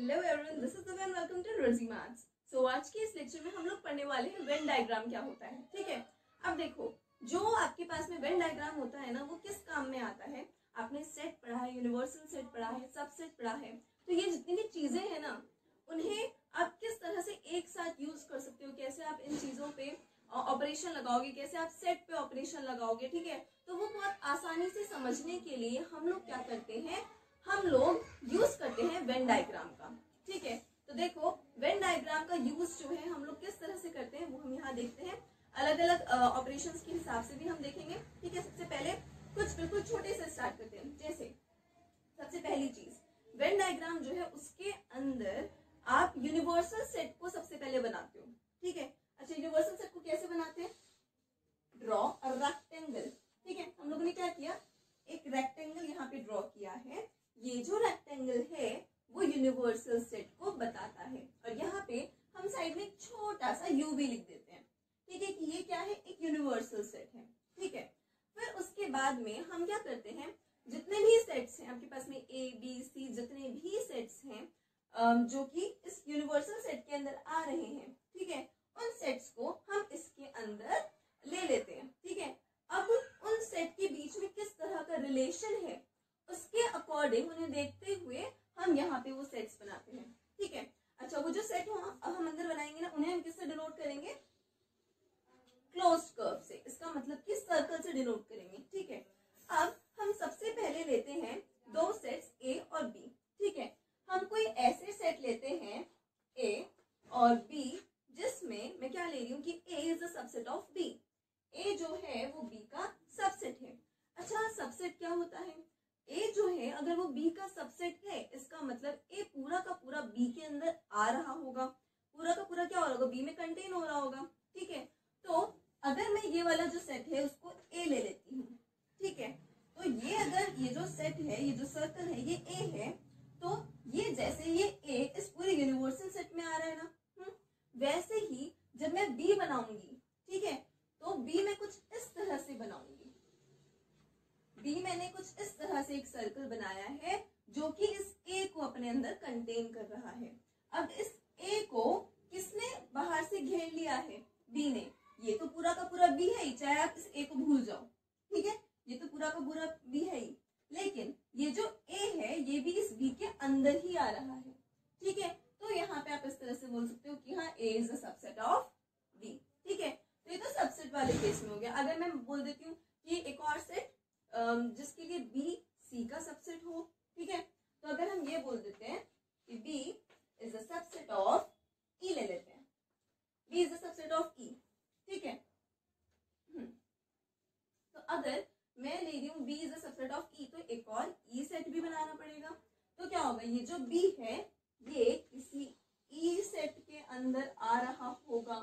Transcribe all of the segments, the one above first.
Hello everyone, this is Divya and welcome to Rosy maths. So आज के इस lecture में हम लोग पढ़ने वाले हैं वेन डायग्राम क्या होता है। ठीक है, अब देखो जो आपके पास में वेन डायग्राम होता है ना, वो किस काम में आता है। आपने सेट पढ़ा है, यूनिवर्सल सेट पढ़ा है, सबसेट पढ़ा है, तो ये जितनी भी चीजें हैं ना, उन्हें आप किस तरह से एक साथ यूज कर सकते हो, कैसे आप इन चीजों पे ऑपरेशन लगाओगे, कैसे आप सेट पे ऑपरेशन लगाओगे। ठीक है, तो वो बहुत आसानी से समझने के लिए हम लोग क्या करते हैं, हम लोग यूज करते हैं वेन डायग्राम का। ठीक है, तो देखो वेन डायग्राम का यूज जो है हम लोग किस तरह से करते हैं वो हम यहाँ देखते हैं। अलग अलग ऑपरेशंस के हिसाब से भी हम देखेंगे। ठीक है, सबसे पहले कुछ बिल्कुल छोटे से स्टार्ट करते हैं। जैसे सबसे पहली चीज, वेन डायग्राम जो है उसके अंदर आप यूनिवर्सल सेट को सबसे पहले बनाते हो। ठीक है, अच्छा यूनिवर्सल सेट को कैसे बनाते हैं, ड्रॉ अ रेक्टेंगल। ठीक है, हम लोगों ने क्या किया, एक रेक्टेंगल यहाँ पे ड्रॉ किया है। ये जो रेक्टेंगल है वो यूनिवर्सल सेट को बताता है, और यहाँ पे हम साइड में छोटा सा यू भी लिख देते हैं। ठीक है, कि ये क्या है, एक यूनिवर्सल सेट है। ठीक है, फिर उसके बाद में हम क्या करते हैं, जितने भी सेट्स हैं आपके पास में ए बी सी, जितने भी सेट्स हैं जो कि इस यूनिवर्सल सेट के अंदर आ रहे हैं, ठीक है, उन सेट्स को हम इसके अंदर ले लेते हैं। ठीक है, अब उन सेट के बीच में किस तरह का रिलेशन है उसके अकॉर्डिंग उन्हें देखते हुए हम यहाँ पे वो सेट्स बनाते हैं। ठीक है, अच्छा वो जो सेट हो अब हम अंदर बनाएंगे ना, उन्हें हम किससे डिनोट करेंगे, क्लोज्ड कर्व से। इसका मतलब कि सर्कल से डिनोट करेंगे। ठीक है, अब हम सबसे पहले लेते हैं दो सेट्स ए और बी। ठीक है, हम कोई ऐसे सेट लेते हैं ए और बी जिसमें मैं क्या ले रही हूँ कि A is the subset of B. A जो है वो बी का सबसेट है। अच्छा सबसेट क्या होता है, ए जो है अगर वो बी का सबसेट है, इसका मतलब ए पूरा का पूरा बी के अंदर आ रहा होगा, पूरा का पूरा क्या हो रहा होगा, बी में कंटेन हो रहा होगा। ठीक है, तो अगर मैं ये वाला जो सेट है उसको ए ले लेती हूँ। ठीक है, तो ये अगर ये जो सेट है, ये जो सर्कल है, ये ए है, तो ये जैसे ये ए इस पूरे यूनिवर्सल सेट में आ रहा है ना, वैसे ही जब मैं बी बनाऊंगी, ठीक है, तो बी में कुछ इस तरह से बनाऊंगी। बी मैंने कुछ इस तरह से एक सर्कल बनाया है जो कि इस ए को अपने अंदर कंटेन कर रहा है। अब इस ए को किसने बाहर से घेर लिया है, बी ने। ये तो पूरा का पूरा बी है ही, चाहे आप इस ए को भूल जाओ। ठीक है, ये तो पूरा का पूरा बी है ही, लेकिन ये जो ए है ये भी इस बी के अंदर ही आ रहा है। ठीक है, तो यहाँ पे आप इस तरह से बोल सकते हो कि हाँ A is the subset of B. ठीक है, तो ये तो सबसेट वाले केस में हो गया। अगर मैं बोल देती हूँ कि एक और सेट जिसके लिए बी सी का सबसेट हो, ठीक है, तो अगर हम ये बोल देते हैं कि B is the subset of E, ले लेते हैं B is the subset of E. ठीक है, तो अगर मैं ले रही हूँ B is the subset of E, तो एक और ई सेट भी बनाना पड़ेगा। तो क्या होगा, ये जो बी है ये किसी ई सेट के अंदर आ रहा होगा,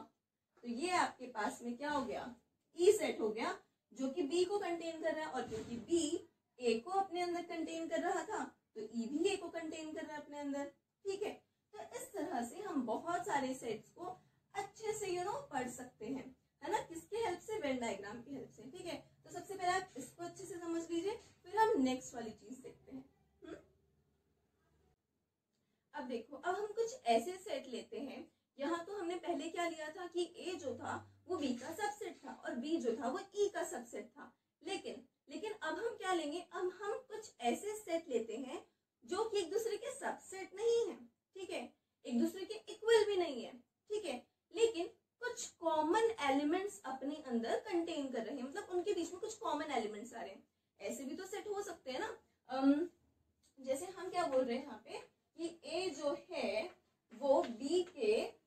तो ये आपके पास में क्या हो गया, ई सेट हो गया, जो कि बी को कंटेन कर रहा है। और क्योंकि बी ए को अपने अंदर कंटेन कर रहा था, तो ई भी ए को कंटेन कर रहा है अपने अंदर। ठीक है, तो इस तरह से हम बहुत सारे सेट्स को अच्छे से पढ़ सकते हैं, है ना, किसके हेल्प से, वेन डायग्राम की हेल्प से। ठीक है, तो सबसे पहले आप इसको अच्छे से समझ लीजिए, फिर हम नेक्स्ट वाली चीज देखते हैं। अब देखो, अब हम कुछ ऐसे सेट लेते हैं। यहाँ तो हमने पहले क्या लिया था कि ए जो था वो बी का सबसेट था और बी जो था वो ई का सबसेट था। लेकिन अब हम क्या लेंगे, अब हम कुछ ऐसे सेट लेते हैं जो कि एक दूसरे के सबसेट नहीं है। ठीक है, एक दूसरे के इक्वल भी नहीं है। ठीक है, लेकिन कुछ कॉमन एलिमेंट्स अपने अंदर कंटेन कर रहे हैं, मतलब उनके बीच में कुछ कॉमन एलिमेंट्स आ रहे हैं। ऐसे भी तो सेट हो सकते हैं ना। जैसे हम क्या बोल रहे हैं यहाँ पे कि ए जो है वो बी के,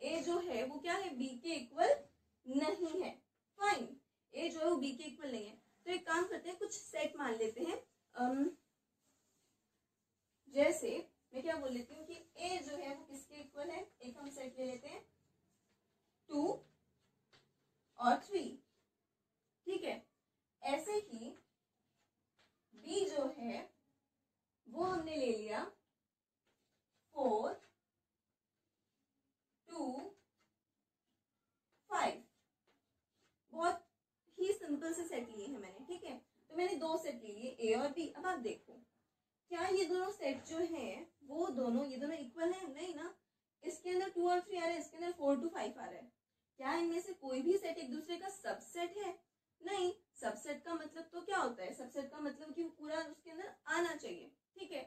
ए जो है वो क्या है, बी के इक्वल नहीं है। फाइन, ए जो है वो बी के इक्वल नहीं है, तो एक काम करते हैं, कुछ सेट मान लेते हैं। जैसे मैं क्या बोल लेती हूँ कि ए जो है वो किसके इक्वल है, एक हम सेट ले लेते हैं 2 और 3। ठीक है, ऐसे ही बी जो है वो हमने ले लिया 4 2 5। बहुत ही सिंपल से सेट लिए हैं मैंने। ठीक है, तो मैंने दो सेट ले लिए ए और बी। अब आप देखो क्या ये दोनों सेट जो हैं वो दोनों, ये दोनों इक्वल है नहीं ना, इसके अंदर 2 और 3 आ रहे हैं, इसके अंदर 4 to 5 आ रहा है। क्या इनमें से कोई भी सेट एक दूसरे का सबसेट है? नहीं। सबसेट का मतलब तो क्या होता है, सबसेट का मतलब कि पूरा उसके अंदर आना चाहिए, ठीक है।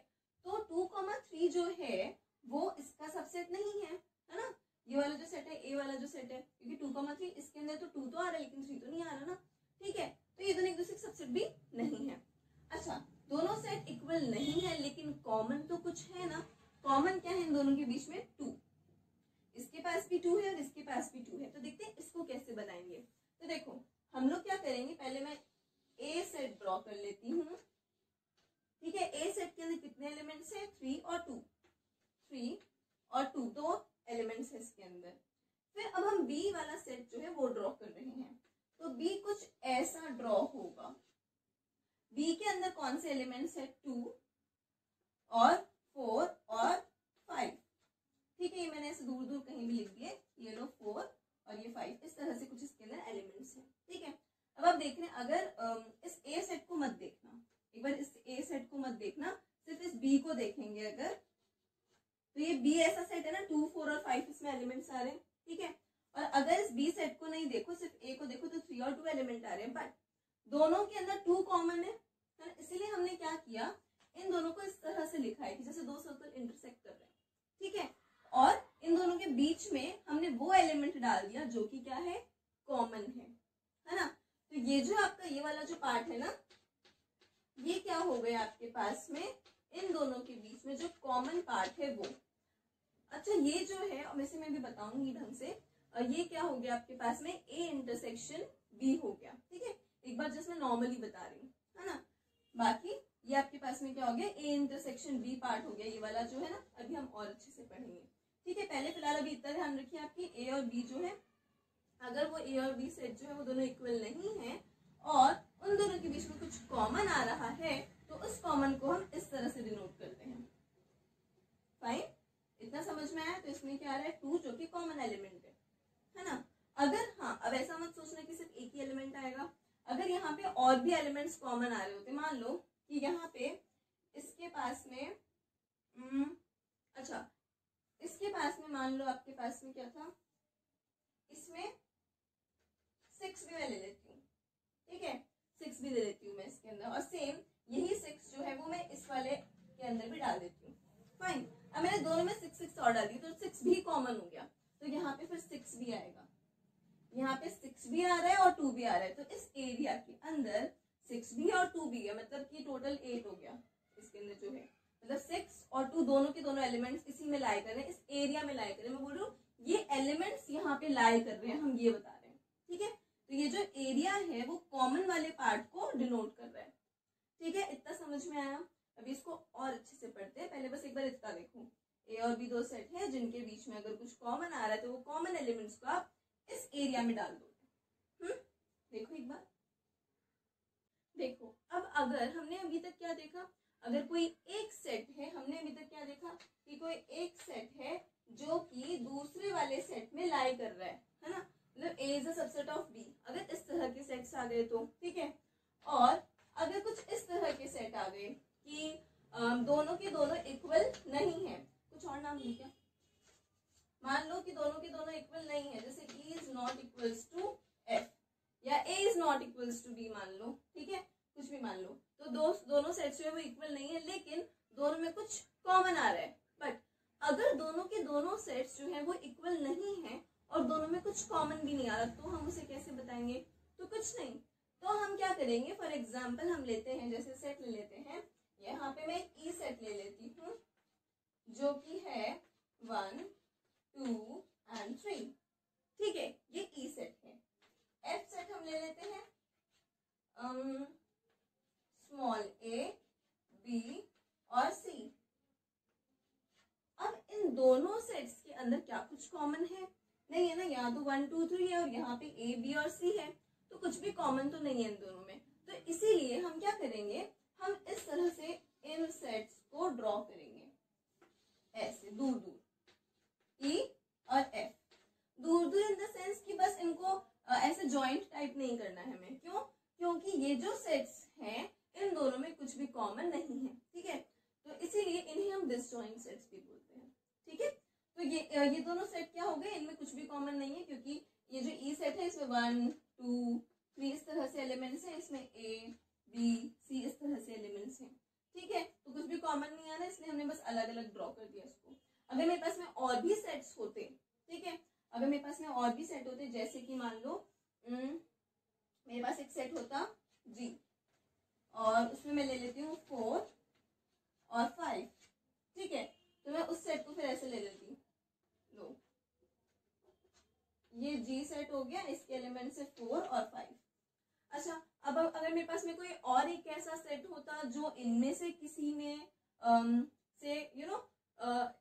तो 2,3 जो है वो इसका सबसेट नहीं है ना। ये वाला जो सेट है, ए वाला जो सेट है, क्योंकि 2,3 इसके अंदर तो 2 तो आ रहा है लेकिन 3 तो नहीं आ रहा ना, ठीक है। तो ये दोनों एक दूसरे का सबसेट भी नहीं है। अच्छा, दोनों सेट इक्वल नहीं है लेकिन कॉमन तो कुछ है ना। कॉमन क्या है इन दोनों के बीच में? 2। इसके पास भी 2 है और इसके पास भी 2 है। तो देखते हैं इसको कैसे बनाएंगे। तो देखो हम लोग क्या करेंगे, पहले मैं ए सेट ड्रॉ कर लेती हूँ, ठीक है। ए सेट के अंदर कितने एलिमेंट्स है? 3 और 2, 3 और 2, 2 एलिमेंट्स है इसके अंदर। फिर अब हम बी वाला सेट जो है वो ड्रॉ कर रहे हैं। तो बी कुछ ऐसा ड्रॉ होगा। बी के अंदर कौन से एलिमेंट्स है? 2 और 4 और 5, ठीक है। ये मैंने ऐसे दूर दूर कहीं भी लिख दिए, ये लो 4 और ये 5, इस तरह से कुछ इसके अंदर एलिमेंट्स हैं, ठीक है। अब आप देख रहे हैं, अगर इस ए सेट को मत देखना, एक बार इस ए सेट को मत देखना, सिर्फ इस बी को देखेंगे अगर, तो ये बी ऐसा सेट है ना, 2, 4 और 5 इसमें एलिमेंट्स आ रहे हैं, ठीक है। और अगर इस बी सेट को नहीं देखो, सिर्फ ए को देखो, तो 3 और 2 एलिमेंट आ रहे हैं, बट दोनों के अंदर 2 कॉमन है ना। इसीलिए हमने क्या किया, इन दोनों को इस तरह से लिखा है कि जैसे 2 सर्कल इंटरसेक्ट कर रहे हैं, ठीक है। और इन दोनों के बीच में हमने वो एलिमेंट डाल दिया जो कि क्या है? कॉमन है ना। तो ये जो आपका ये वाला जो पार्ट है ना, ये क्या हो गया आपके पास में, इन दोनों के बीच में जो कॉमन पार्ट है वो। अच्छा, ये जो है वैसे मैं भी बताऊंगी ढंग से, ये क्या हो गया आपके पास में, ए इंटरसेक्शन बी हो गया, ठीक है। एक बार जस्ट मैं नॉर्मली बता रही हूँ, है ना। बाकी ये आपके पास में क्या हो गया, ए इंटरसेक्शन बी पार्ट हो गया, ये वाला जो है ना। अभी हम और अच्छे से पढ़ेंगे, ठीक है। पहले फिलहाल अभी इतना ध्यान रखिए, आपकी ए और बी जो है, अगर वो ए और बी सेट जो है वो दोनों इक्वल नहीं है और उन दोनों के बीच में कुछ कॉमन आ रहा है, तो उस कॉमन को हम इस तरह से डिनोट करते हैं। फाइन, इतना समझ में आया। तो इसमें क्या आ रहा है, 2 जो कि कॉमन एलिमेंट है ना। अगर, हाँ, अब ऐसा मत सोचना कि सिर्फ एक ही एलिमेंट आएगा। अगर यहाँ पे और भी एलिमेंट्स कॉमन आ रहे होते, मान लो कि यहाँ पे इसके पास में अच्छा, इसके पास में मान लो आपके पास में क्या था, इसमें 6 भी मैं ले लेती हूँ, ठीक है। 6 भी ले लेती हूँ मैं इसके अंदर, और सेम यही 6 जो है वो मैं इस वाले के अंदर भी डाल देती हूँ। फाइन, अब मैंने दोनों में 6 6 और डाल दी, तो 6 भी कॉमन हो गया। तो यहाँ पे फिर 6 भी आएगा, यहाँ पे 6 भी आ रहा है और 2 भी आ रहा है। तो इस एरिया के अंदर 6 भी और 2 भी है, मतलब कि टोटल 8 हो गया इसके अंदर जो है। मतलब 6 और 2 दोनों के दोनों एलिमेंट्स इसी में लाई कर रहे हैं, इस एरिया में लाई कर रहे हैं। मैं बोल रही हूँ ये एलिमेंट्स यहाँ पे लाई कर रहे हैं, हम ये बता रहे हैं, ठीक है। तो ये जो एरिया है वो कॉमन वाले पार्ट को डिनोट कर रहा है, ठीक है। इतना समझ में आया। अभी इसको और अच्छे से पढ़ते हैं। पहले बस एक बार इतना देखो, ए और बी 2 सेट है जिनके बीच में अगर कुछ कॉमन आ रहा है तो वो कॉमन एलिमेंट्स को आप इस एरिया में डाल दो। देखो एक बार, देखो अब अगर हमने अभी तक क्या देखा, अगर कोई एक सेट है, हमने अभी तक क्या देखा कि कोई एक सेट है जो कि दूसरे वाले सेट में लाई कर रहा है ना। मतलब A is a subset of B, अगर इस तरह के सेट्स आ गए तो ठीक है। और अगर कुछ इस तरह के सेट आ गए कि दोनों के दोनों इक्वल नहीं है, कुछ और नाम लिखा, मान लो कि दोनों के दोनों इक्वल नहीं है, जैसे E is not equals to F या A is not equals to B मान लो, ठीक है, कुछ भी मान लो। तो दोनों सेट्स जो है वो इक्वल नहीं है, लेकिन दोनों में कुछ कॉमन आ रहा है। बट अगर दोनों के दोनों सेट्स जो है वो इक्वल नहीं है और दोनों में कुछ कॉमन भी नहीं आ रहा, तो हम उसे कैसे बताएंगे? तो कुछ नहीं, तो हम क्या करेंगे, फॉर एग्जाम्पल हम लेते हैं, जैसे सेट ले लेते हैं, यहाँ पे मैं E सेट ले लेती हूँ जो कि है 1 2 and 3, ठीक है, ये E सेट है। F सेट हम ले लेते हैं स्मॉल a, b और c। अब इन दोनों सेट्स के अंदर क्या कुछ कॉमन है? नहीं है ना, यहाँ तो 1 2 3 है और यहाँ पे a b और c है, तो कुछ भी कॉमन तो नहीं है इन दोनों में। तो इसीलिए हम क्या करेंगे, हम इस तरह से इन सेट्स को ड्रॉ करेंगे, ऐसे दूर दूर, E और F, दूर दूर इन द सेंस कि बस इनको ऐसे जॉइंट टाइप नहीं करना है हमें। क्यों? क्योंकि ये जो सेट्स हैं इन दोनों में कुछ भी कॉमन नहीं है, ठीक है। तो इसीलिए इन्हें हम डिसजॉइंट सेट्स भी बोलते हैं। ठीक है, तो ये दोनों सेट क्या हो गए, इनमें कुछ भी कॉमन नहीं है, क्योंकि ये जो ई सेट है इसमें 1 2 3 इस तरह से एलिमेंट्स हैं, इसमें ए बी सी इस तरह से एलिमेंट्स हैं। ठीक है, तो कुछ भी कॉमन नहीं आ रहा, इसलिए हमने बस अलग अलग ड्रॉ कर दिया इसको। अगर मेरे पास में और भी सेट्स होते, ठीक है, अगर मेरे पास में और भी सेट होते, जैसे कि मान लो मेरे पास एक सेट होता जी, और उसमें मैं ले लेती हूँ 4 और 5। ठीक है, तो मैं उस सेट को फिर ऐसे ले लेती हूँ, लो ये जी सेट हो गया, इसके एलिमेंट्स है 4 और 5। अच्छा, अब अगर मेरे पास में कोई और एक ऐसा सेट होता जो इनमें से किसी में से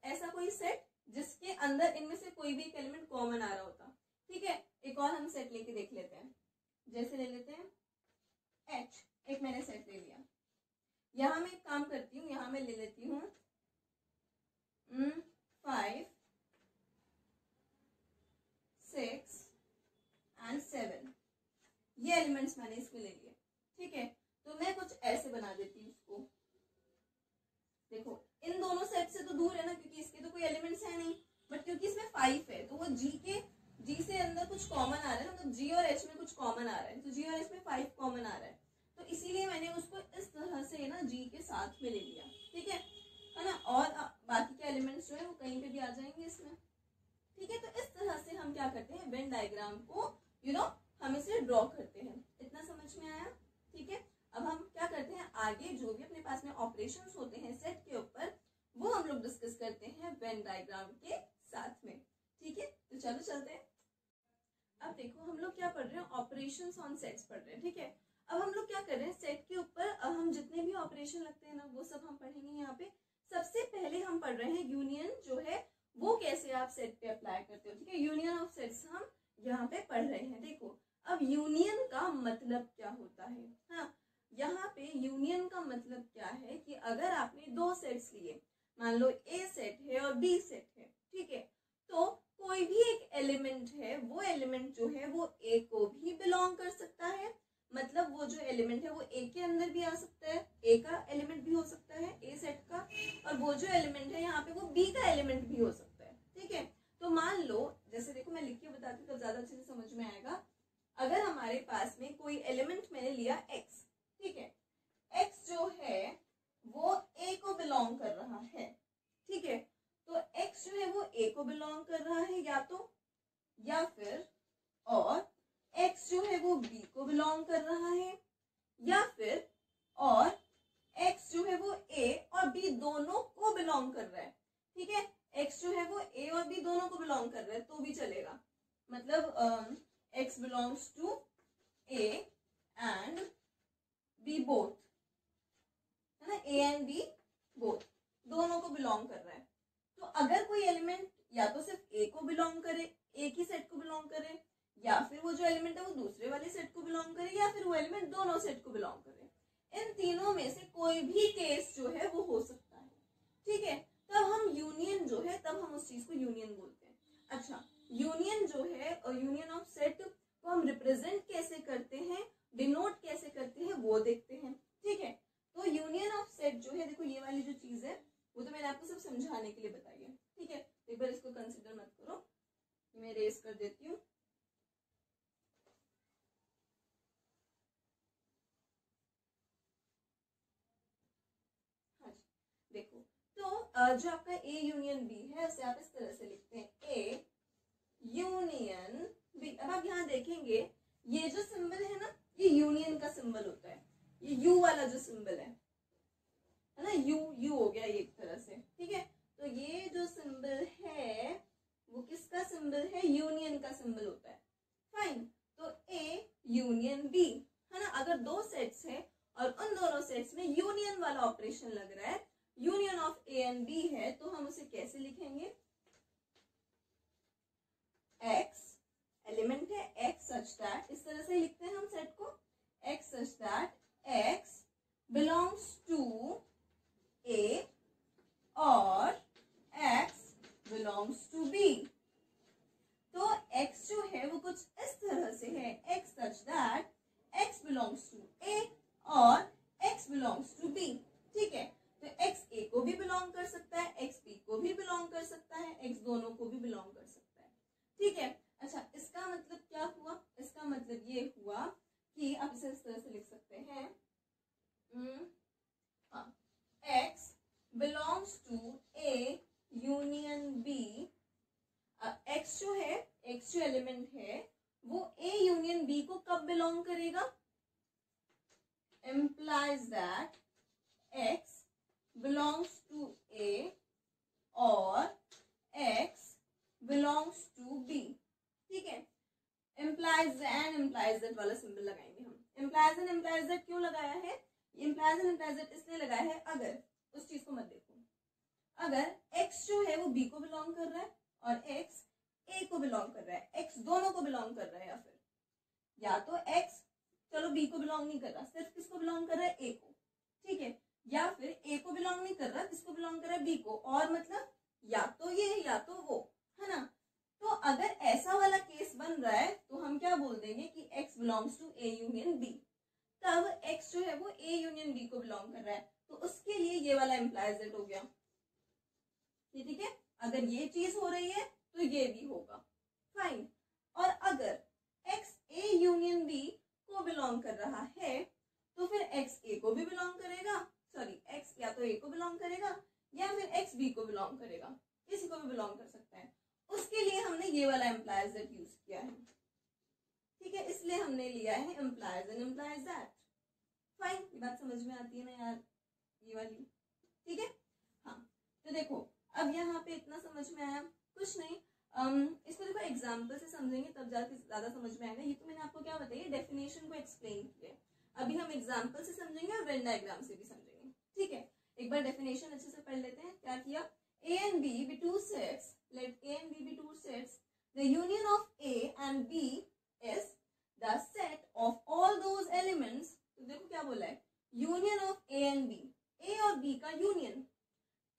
ऐसा कोई सेट जिसके अंदर इनमें से कोई भी एक एलिमेंट कॉमन आ रहा होता। ठीक है, एक और हम सेट लेके देख लेते हैं, जैसे ले लेते हैं H, एक मैंने सेट ले लिया। यहाँ मैं एक काम करती हूँ, यहाँ मैं ले लेती हूँ 5 6 एंड 7, ये एलिमेंट्स मैंने इसमें ले लिए। ठीक है, तो मैं कुछ ऐसे बना देती हूँ इसको। देखो इन दोनों सेट से तो दूर है ना, क्योंकि इसके तो कोई एलिमेंट्स है नहीं, बट क्योंकि इसमें 5 है तो वो जी से अंदर कुछ कॉमन आ रहा है, मतलब जी और एच में कुछ कॉमन आ रहा है, तो जी और एच में 5 कॉमन आ रहा है, तो इसीलिए मैंने उसको इस तरह से ना जी के साथ में ले लिया। ठीक है ना, और बाकी के एलिमेंट्स जो है वो कहीं पे भी आ जाएंगे इसमें। ठीक है, तो इस तरह से हम क्या करते हैं, वेन डायग्राम को हम इसे ड्रॉ करते हैं। इतना समझ में आया? ठीक है, अब हम क्या करते हैं, आगे जो भी अपने पास में ऑपरेशंस होते हैं सेट के ऊपर, वो हम लोग डिस्कस करते हैं वेन डायग्राम के साथ में। ठीक है, तो चलो चलते हैं। अब देखो हम लोग क्या पढ़ रहे हैं, ऑपरेशंस ऑन सेट्स पढ़ रहे हैं। ठीक है, अब हम लोग क्या कर रहे हैं, सेट के ऊपर हम जितने भी ऑपरेशन लगते हैं ना वो सब हम पढ़ेंगे यहाँ पे। सबसे पहले हम पढ़ रहे हैं यूनियन जो है वो कैसे आप सेट पे अप्लाई करते हो। ठीक है, यूनियन ऑफ सेट्स हम यहाँ पे पढ़ रहे हैं। देखो अब यूनियन का मतलब क्या होता है। हाँ, यहाँ पे यूनियन का मतलब क्या है कि अगर आपने दो सेट्स लिए, मान लो ए सेट है और बी सेट है, ठीक है, तो कोई भी एक एलिमेंट है, वो एलिमेंट जो है वो ए को भी बिलोंग कर सकता है, मतलब वो जो एलिमेंट है वो ए के अंदर भी आ सकता है, ए का एलिमेंट भी हो सकता है ए सेट का, और वो जो एलिमेंट है यहाँ पे वो बी का एलिमेंट भी हो सकता है। ठीक है, तो मान लो जैसे देखो मैं लिख के बताती हूँ तब ज्यादा अच्छे से समझ में आएगा। अगर हमारे पास में कोई एलिमेंट मैंने लिया x, ठीक है, x जो है वो a को बिलोंग कर रहा है। ठीक है, तो x जो है वो a को बिलोंग कर रहा है या फिर और x जो है वो b को बिलोंग कर रहा है, या फिर और x जो है वो a और b दोनों को बिलोंग कर रहा है। ठीक है, x जो है वो a और b दोनों को बिलोंग कर रहा है तो भी चलेगा, मतलब x belongs to a and b both, है ना, a and b both दोनों को बिलोंग कर रहा है। तो अगर कोई एलिमेंट या तो सिर्फ a को बिलोंग करे, एक ही सेट को बिलोंग करे, या फिर वो जो एलिमेंट है वो दूसरे वाले सेट को बिलोंग करे, या फिर वो एलिमेंट दोनों सेट को बिलोंग करे, इन तीनों में से कोई भी केस जो है वो हो सकता है। ठीक है, तब हम यूनियन जो है, तब हम उस चीज को यूनियन बोलते हैं। अच्छा, यूनियन जो है और यूनियन ऑफ सेट को हम रिप्रेजेंट कैसे करते हैं, डिनोट कैसे करते हैं, वो देखते हैं। ठीक है, तो यूनियन ऑफ सेट जो है, देखो ये वाली जो चीज है वो तो मैंने आपको सब समझाने के लिए बताई है। ठीक है, एक बार इसको कंसिडर मत करो, मैं रेस कर देती हूँ। हाँ जी, देखो तो जो आपका ए यूनियन बी है उसे आप इस तरह से लिखते हैं, ए यूनियन बी। अब आप यहाँ देखेंगे ये जो सिंबल है ना, ये यूनियन का सिंबल होता है, ये यू वाला जो सिंबल है ना, यू हो गया ये एक तरह से। ठीक है, तो ये जो सिंबल है वो किसका सिंबल है, यूनियन का सिंबल होता है। फाइन, तो ए यूनियन बी, है ना, अगर दो सेट्स है और उन दोनों सेट्स में यूनियन वाला ऑपरेशन लग रहा है, union of A and B है, तो हम उसे कैसे लिखेंगे, x एलिमेंट है x such that, इस तरह से लिखते हैं हम सेट को, x such that x belongs to a और x belongs to b। तो x जो है वो कुछ इस तरह से है, x such that x belongs to a और x belongs to b। ठीक है, तो x a को आप इसे इस तरह से लिख सकते हैं, x belongs to A union B। x जो है, x जो एलिमेंट है वो A यूनियन B को कब बिलोंग करेगा? implies that x belongs to A और x belongs to B। ठीक है, implies and implies that वाला सिंबल लगाएंगे हम। implies and implies that क्यों लगाया है? implies and implies that इसलिए लगाया है, अगर उस चीज को मत देखो, अगर x जो है वो B को बिलोंग कर रहा है और x A को बिलोंग कर रहा है, x दोनों को बिलोंग कर रहा है, या तो x चलो B को बिलोंग नहीं कर रहा, सिर्फ किसको बिलोंग कर रहा है? A को, ठीक है, या फिर A को बिलोंग नहीं कर रहा, किसको बिलोंग कर रहा है? B को, और मतलब या तो ये या तो वो, है ना। तो अगर ऐसा वाला केस बन रहा है तो हम क्या बोल देंगे कि x belongs to A union B। तब x जो है वो A यूनियन B को बिलोंग कर रहा है, तो उसके लिए ये वाला implies that हो गया, ठीक है। अगर ये चीज हो रही है तो ये भी होगा, फाइन। और अगर x A यूनियन B को बिलोंग कर रहा है तो फिर x A को भी बिलोंग करेगा, सॉरी x या तो A को बिलोंग करेगा या फिर x B को बिलोंग करेगा, किसी को भी बिलोंग कर सकता है। उसके लिए हमने ये वाला implies that यूज किया है, ठीक है, इसलिए हमने लिया है implies and implies that। Fine, ये बात समझ में आती है ना यार, ये वाली, ठीक है। हाँ, तो देखो अब यहाँ पे इतना समझ में आया, कुछ नहीं, इसको देखो एग्जाम्पल से समझेंगे तब जाके ज्यादा समझ में आएगा। ये तो मैंने आपको क्या बताया, डेफिनेशन को एक्सप्लेन किया, अभी हम एग्जाम्पल से समझेंगे और वेन डायग्राम से भी समझेंगे, ठीक है। एक बार डेफिनेशन अच्छे से पढ़ लेते हैं। क्या किया, A and B be two sets, let A and B be two sets, the union of A and B is the set of all those elements। तो देखो क्या बोला है, union of A and B, A और B का union,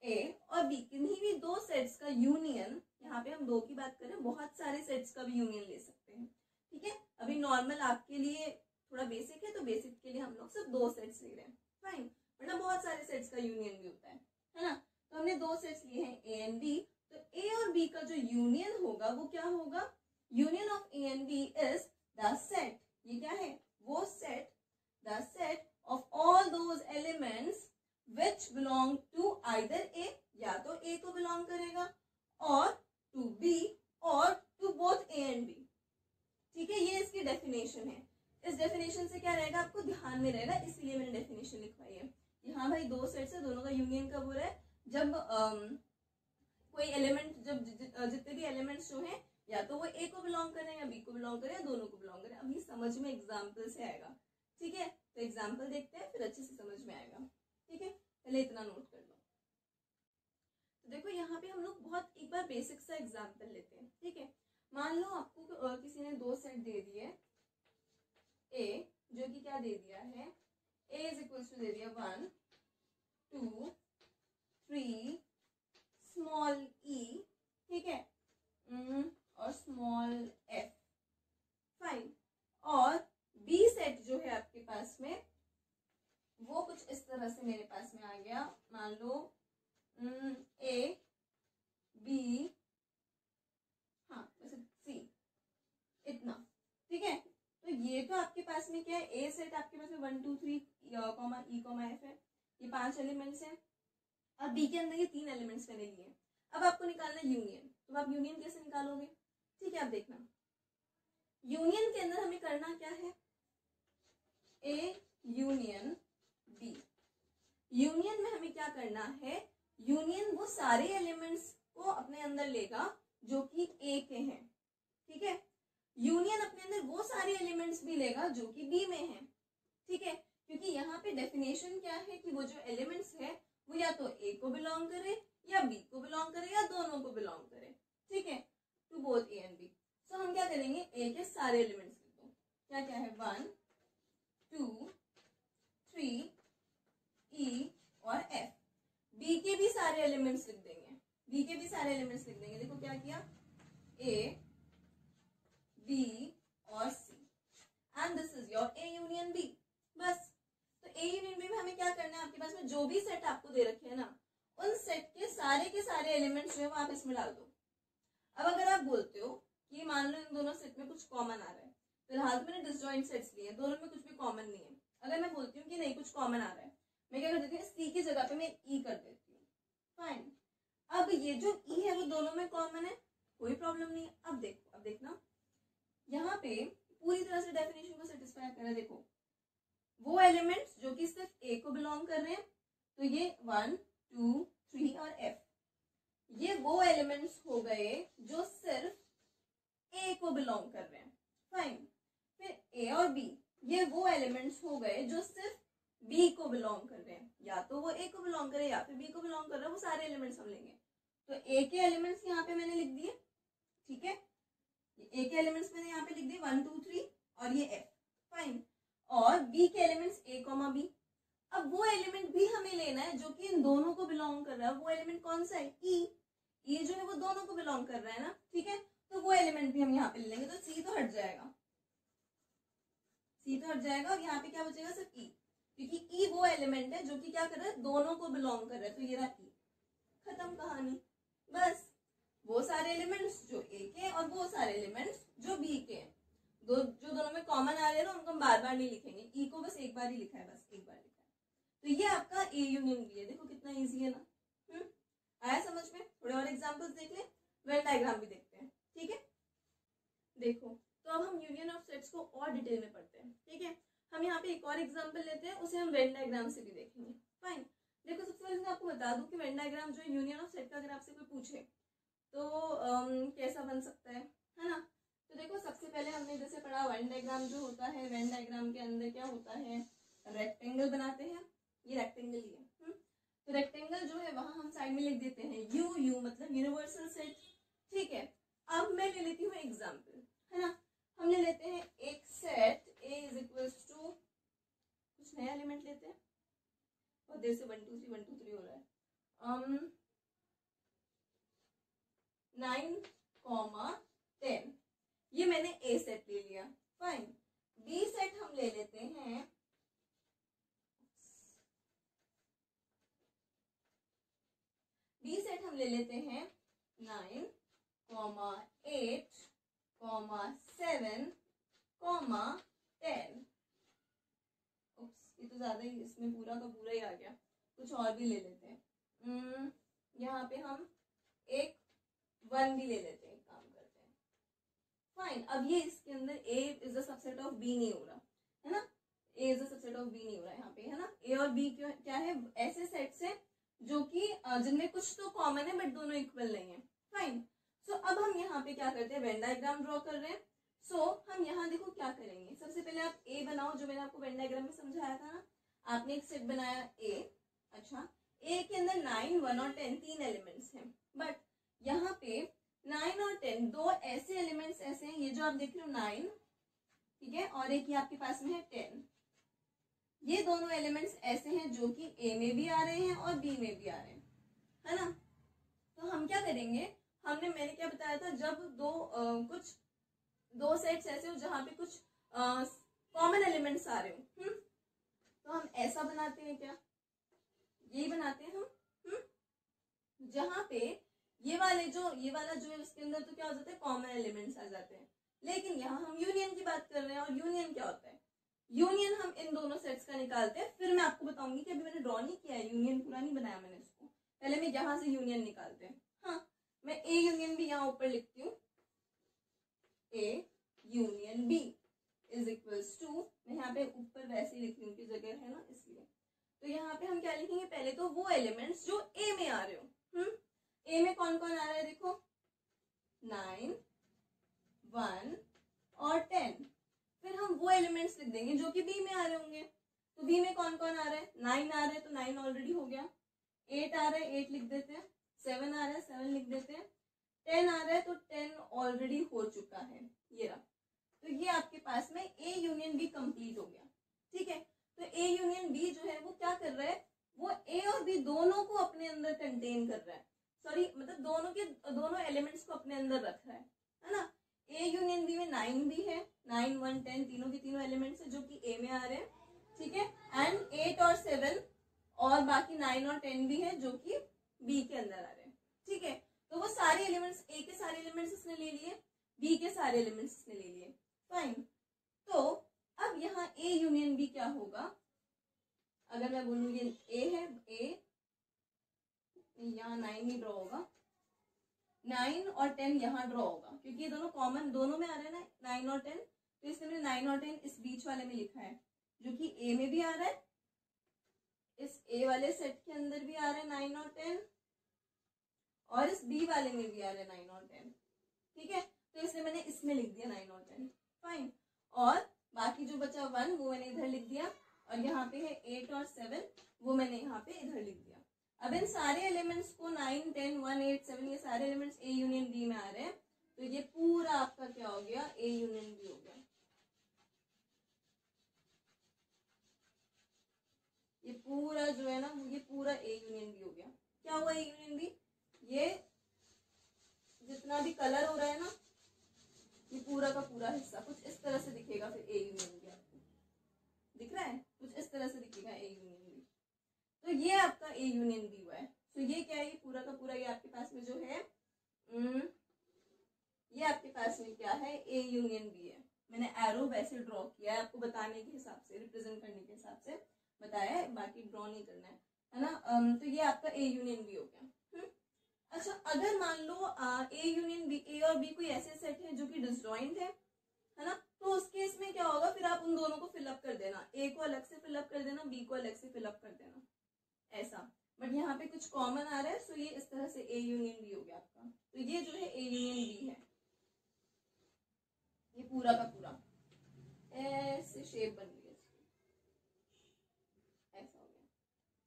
A और B किन्हीं भी दो सेट्स का यूनियन, यहाँ पे हम दो की बात करें, बहुत सारे सेट्स का भी यूनियन ले सकते हैं, ठीक है। अभी नॉर्मल आपके लिए थोड़ा बेसिक है, तो बेसिक के लिए हम लोग सिर्फ दो सेट्स ले रहे हैं, फाइन, वरना बहुत सारे सेट्स का यूनियन भी होता है ना। तो हमने दो सेट्स लिए हैं A and B, तो A और B का जो यूनियन होगा वो क्या होगा, union of A and B is the set, ये क्या है, वो set, the set of all those elements which belong to either A, या तो A को बिलोंग करेगा, और टू B, और to both A and B, ठीक है। ये इसकी डेफिनेशन है। इस डेफिनेशन से क्या रहेगा, आपको ध्यान में रहेगा, इसलिए मैंने डेफिनेशन लिखवाई है कि हाँ भाई दो सेट्स है, दोनों का यूनियन कब हो रहा है, जब कोई एलिमेंट, जब जितने भी एलिमेंट्स जो हैं या तो वो A को बिलोंग करें या B को बिलोंग करें या दोनों को बिलोंग करें। अभी समझ में एग्जाम्पल से आएगा, ठीक है। तो एग्जाम्पल देखते हैं, फिर अच्छे से समझ में आएगा, ठीक है। पहले इतना नोट कर लो। तो देखो यहाँ पे हम लोग बहुत एक बार बेसिक सा एग्जाम्पल लेते हैं, ठीक है। मान लो आपको किसी ने दो सेट दे दिए, A जो कि क्या दे दिया है, A इज इक्वल्स टू दे दिया 1 2 3 स्मॉल e, ठीक है, और स्मॉल f, फाइन। और B सेट जो है आपके पास में वो कुछ इस तरह से मेरे पास में आ गया, मान लो A B, हाँ वैसे C, इतना, ठीक है। तो ये तो आपके पास में क्या है, A सेट आपके पास में 1 2 3 E, F है, ये 5 एलिमेंट्स हैं, और B के अंदर ये 3 एलिमेंट्स मैंने लिए। अब आपको निकालना है यूनियन, तो आप यूनियन कैसे निकालोगे, ठीक है। आप देखना यूनियन के अंदर हमें करना क्या है, A यूनियन B, यूनियन में हमें क्या करना है, यूनियन वो सारे एलिमेंट्स को अपने अंदर लेगा जो कि A के हैं, ठीक है। यूनियन अपने अंदर वो सारे एलिमेंट्स भी लेगा जो कि B में है, ठीक है। क्योंकि यहाँ पे डेफिनेशन क्या है कि वो जो एलिमेंट्स है वो या तो A को बिलोंग करे या B को बिलोंग करे या दोनों को बिलोंग करे, ठीक है, to both A and B। So हम क्या करेंगे, A के सारे एलिमेंट्स लिख दो, क्या क्या है 1 2 3 E और F। B के भी सारे एलिमेंट्स लिख देंगे, B के भी सारे एलिमेंट्स लिख देंगे। देखो क्या किया, A B और C, and this is your A union B, बस। तो A यूनियन B में हमें क्या करना है, आपके पास में जो भी सेट आपको दे रखे है ना, उन सेट के सारे एलिमेंट्स जो है वो आप इसमें डाल दो। अब अगर आप बोलते हो कि मान लो इन दोनों सेट में कुछ कॉमन आ रहा है, फिलहाल तो मैंने डिसजॉइंट सेट्स लिए, दोनों में कुछ भी कॉमन नहीं है। अगर मैं बोलती हूँ कि नहीं कुछ कॉमन आ रहा है, मैं क्या कर देती हूँ, सी की जगह पे मैं ई कर देती हूँ। फाइन, अब ये जो ई है वो दोनों में कॉमन है, कोई प्रॉब्लम नहीं है। अब देखो, अब देखना यहाँ पे पूरी तरह से डेफिनेशन को सेटिस्फाई कर रहा है। देखो वो एलिमेंट्स जो कि सिर्फ ए को बिलोंग कर रहे हैं, तो ये 1 2 3 और एफ, ये वो एलिमेंट्स हो गए जो सिर्फ ए को बिलोंग कर रहे हैं। फाइन, फिर ए और बी, ये वो एलिमेंट्स हो गए जो सिर्फ बी को बिलोंग कर रहे हैं, या तो वो ए को बिलोंग करे या फिर बी को बिलोंग कर रहे हैं, वो सारे एलिमेंट्स हम लेंगे। तो ए के एलिमेंट्स यहाँ पे मैंने लिख दिए, ठीक है, ए के एलिमेंट्स मैंने यहाँ पे लिख दिए 1 2 3 और ये एफ। फाइन, और बी के एलिमेंट्स ए कॉमा बी। अब वो एलिमेंट भी हमें लेना है जो कि इन दोनों को बिलोंग कर रहा है। वो एलिमेंट कौन सा है, ई, ये जो है वो दोनों को बिलोंग कर रहा है ना, ठीक है, तो वो एलिमेंट भी हम यहाँ पे ले लेंगे। तो सी तो हट जाएगा, सी तो हट जाएगा और यहाँ पे क्या बचेगा, सिर्फ ई, क्योंकि ई वो एलिमेंट है जो कि क्या कर रहा है, दोनों को बिलोंग कर रहा है। तो ये रहा ई, खत्म कहानी। बस वो सारे एलिमेंट्स जो ए के और वो सारे एलिमेंट्स जो बी के हैं, जो दोनों में कॉमन आ रहे हैं ना, उनको हम बार बार नहीं लिखेंगे, ई को बस एक बार ही लिखा है, बस एक बार लिखा है। तो ये आपका ए यूनियन बी है। देखो कितना इजी है ना। आया समझ में? थोड़े और एग्जांपल्स देख लें, वेन डायग्राम भी देखते हैं, ठीक है। देखो तो अब हम यूनियन ऑफ सेट्स को और डिटेल में पढ़ते हैं, ठीक है। हम यहाँ पे एक और एग्जांपल लेते हैं, उसे हम वेन डायग्राम से भी देखेंगे। फाइन, देखो सबसे पहले मैं आपको बता दूं कि वेन डायग्राम जो है यूनियन ऑफ सेट का अगर आपसे कोई पूछे तो कैसा बन सकता है ना। तो देखो सबसे पहले हमने जैसे पढ़ा वेन डायग्राम जो होता है, वेन डायग्राम के अंदर क्या होता है, रेक्टेंगल बनाते हैं, ये रेक्टेंगल ही है। तो रेक्टेंगल जो है वहां हम साइड में लिख देते हैं यू, यू मतलब यूनिवर्सल सेट, ठीक है। अब मैं ले लेती हूँ एग्जाम्पल, है ना। हम ले लेते हैं एक set A is equals to, कुछ नया एलिमेंट लेते हैं, और देर से 1 2 3 हो रहा है, 9, 10, ये मैंने ए सेट ले लिया। फाइन, बी सेट हम ले लेते हैं, बी सेट हम ले लेते हैं 9, 8, 7, 10। ये तो ज्यादा ही, इसमें पूरा का पूरा ही आ गया, कुछ और भी ले लेते हैं। यहाँ पे हम एक 1 भी ले लेते हैं, काम करते हैं। फाइन, अब ये इसके अंदर A is the subset of B नहीं हो रहा है ना, A is the subset of B नहीं हो रहा है यहाँ पे, है ना। ए और बी क्या है, ऐसे सेट्स हैं जो कि जिनमें कुछ तो कॉमन है बट दोनों इक्वल नहीं है। फाइन, सो अब हम यहाँ पे क्या करते हैं, वेन डायग्राम ड्रॉ कर रहे हैं। सो हम यहाँ देखो क्या करेंगे, सबसे पहले आप ए बनाओ, जो मैंने आपको वेन डायग्राम में समझाया था ना। आपने एक सेट बनाया ए, अच्छा, ए के अंदर 9, 1 और 10 तीन एलिमेंट्स हैं, बट यहाँ पे 9 और 10 दो ऐसे एलिमेंट्स ऐसे हैं, ये जो आप देख रहे हो 9, ठीक है, और एक ही आपके पास में है 10। ये दोनों एलिमेंट्स ऐसे हैं जो कि ए में भी आ रहे हैं और बी में भी आ रहे हैं, है ना। तो हम क्या करेंगे, मैंने क्या बताया था, जब कुछ दो सेट्स ऐसे हो जहाँ पे कुछ कॉमन एलिमेंट्स आ रहे हो, तो हम ऐसा बनाते हैं, क्या यही बनाते हैं हम, जहाँ पे ये वाला जो है उसके अंदर तो क्या हो जाता है, कॉमन एलिमेंट्स आ जाते हैं। लेकिन यहाँ हम यूनियन की बात कर रहे हैं, और यूनियन क्या होता है, यूनियन हम इन दोनों सेट्स का निकालते हैं। फिर मैं आपको बताऊंगी कि अभी मैंने ड्रॉ नहीं किया है, यूनियन पूरा नहीं बनाया मैंने इसको, पहले मैं यहाँ से यूनियन निकालते हैं। हाँ, मैं ए यूनियन भी यहाँ ऊपर लिखती हूँ, A union B is equals to, मैं यहाँ पे ऊपर वैसे ही लिख रही हूँ कि जगह है ना इसलिए। तो यहाँ पे हम क्या लिखेंगे, पहले तो वो एलिमेंट्स जो ए में आ रहे हो। ए में कौन कौन आ रहा है, देखो 9, 1 और 10। फिर हम वो एलिमेंट्स लिख देंगे जो कि बी में आ रहे होंगे। तो बी में कौन कौन आ रहा है, 9 आ रहा है तो 9 ऑलरेडी हो गया, 8 आ रहा है 8 लिख देते हैं, 7 आ रहा है 7 लिख देते हैं, 10 आ रहा है तो 10 ऑलरेडी हो चुका है, ये रहा। तो ये आपके पास में ए यूनियन बी कंप्लीट हो गया, ठीक है। तो ए यूनियन बी जो है वो क्या कर रहा है, वो ए और बी दोनों को अपने अंदर कंटेन कर रहा है, सॉरी मतलब दोनों एलिमेंट्स को अपने अंदर रख रहा है ना। ए यूनियन बी में 9 भी है, 9, 1, 10 तीनों के तीनों एलिमेंट्स है जो कि ए में आ रहे हैं, ठीक है। एंड 8 और 7 और बाकी 9 और 10 भी है जो कि बी के अंदर आ रहे हैं, ठीक है। तो वो सारे एलिमेंट्स, ए के सारे एलिमेंट्स इसने ले लिए, बी के सारे एलिमेंट्स इसने ले लिए। फाइन, तो अब यहाँ ए यूनियन बी क्या होगा, अगर मैं बोलूँ ये ए है, ए यहाँ 9 ही ड्रॉ होगा, 9 और 10 यहाँ ड्रॉ होगा, क्योंकि ये दोनों कॉमन दोनों में आ रहा है ना 9 और 10, तो इसलिए मैंने 9 और 10 इस बीच वाले में लिखा है, जो कि ए में भी आ रहा है, इस ए वाले सेट के अंदर भी आ रहा है 9 और 10, और इस बी वाले में भी आ रहा है 9 और 10, ठीक है। तो इसलिए मैंने इसमें लिख दिया 9 और 10, फाइन। और बाकी जो बचा 1 वो मैंने इधर लिख दिया, और यहाँ पे है 8 और 7 वो मैंने यहाँ पे इधर लिख दिया। अब इन सारे एलिमेंट्स को 9, 10, 1, 8, 7 ये सारे एलिमेंट्स ए यूनियन बी में आ रहे हैं, तो ये पूरा आपका क्या हो गया, ए यूनियन बी हो गया। ये पूरा जो है ना, ये पूरा ए यूनियन बी हो गया। क्या हुआ ए यूनियन बी, ये जितना भी कलर हो रहा है ना, ये पूरा का पूरा हिस्सा कुछ इस तरह से दिखेगा, फिर ए यूनियन बी आपको दिख रहा है, कुछ इस तरह से दिखेगा ए यूनियन बी। तो ये आपका ए यूनियन बी हुआ है। तो ये क्या है, ये पूरा का पूरा ये आपके पास में जो है, ये आपके पास में क्या है, ए यूनियन बी है। मैंने एरो वैसे ड्रॉ किया है आपको बताने के हिसाब से, रिप्रेजेंट करने के हिसाब से बताया है, बाकी ड्रॉ नहीं करना है ना। तो ये आपका ए यूनियन बी हो गया। अच्छा, अगर मान लो ए यूनियन बी, ए और बी कोई ऐसे सेट है जो कि डिसजॉइंट है ना, तो उस केस में क्या होगा, फिर आप उन दोनों को फिलअप कर देना, ए को अलग से फिलअप कर देना, बी को अलग से फिलअप कर देना, ऐसा। बट यहाँ पे कुछ कॉमन आ रहा है, सो ये इस तरह से ए यूनियन बी हो गया आपका। तो ये जो है ए यूनियन बी है, ये पूरा का पूरा ऐसे शेप बन गई है, ऐसा हो गया,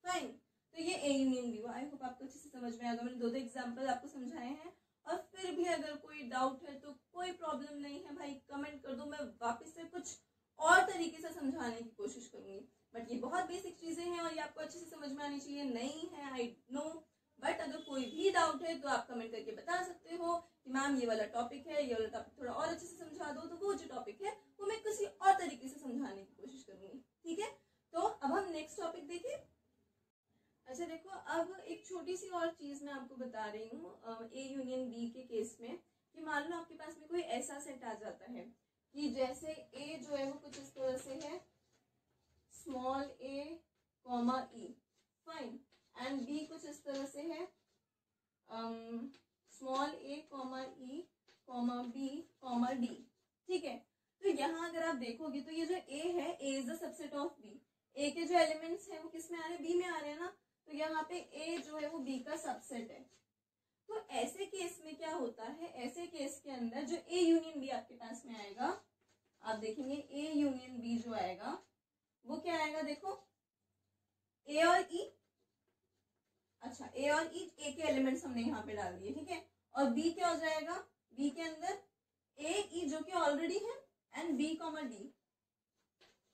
फाइन। तो ये ए यूनियन बी हुआ। आई होप आपको अच्छे से समझ में आएगा। मैंने दो एग्जांपल आपको समझाए हैं, और फिर भी अगर कोई डाउट है तो कोई प्रॉब्लम नहीं है भाई, कमेंट कर दो, मैं वापस से कुछ और तरीके से समझाने की कोशिश करूंगी। बट ये बहुत बेसिक चीजें हैं और ये आपको अच्छे से समझ में आनी चाहिए, नहीं है आई नो, बट अगर कोई भी डाउट है तो आप कमेंट करके बता सकते हो कि मैम ये वाला टॉपिक है, ये वाला टॉपिक थोड़ा और अच्छे से समझा दो, तो वो जो टॉपिक है वो मैं किसी और तरीके से समझाने की कोशिश करूंगी, ठीक है। तो अब हम नेक्स्ट टॉपिक देखें। अच्छा देखो, अब एक छोटी सी और चीज मैं आपको बता रही हूँ ए यूनियन बी के केस में, कि मान लो आपके पास में कोई ऐसा सेट आ जाता है कि जैसे ए जो है वो कुछ इस तरह से है, small A comma E, fine, and B कुछ इस तरह से है, small A comma E comma B comma D, ठीक है। तो यहाँ अगर आप देखोगे तो ये जो ए है, A is the subset of B, A के जो एलिमेंट्स हैं वो किस में आ रहे हैं, बी में आ रहे हैं ना, तो यहाँ पे ए जो है वो बी का सबसेट है। तो ऐसे केस में क्या होता है, ऐसे केस के अंदर जो ए यूनियन बी आपके पास में आएगा, आप देखेंगे ए यूनियन बी जो आएगा वो क्या आएगा, देखो ए और ई, अच्छा ए और ई, ए के एलिमेंट्स हमने यहाँ पे डाल दिए, ठीक है। और बी क्या हो जाएगा, बी के अंदर ए ई जो कि ऑलरेडी है, and B comma D,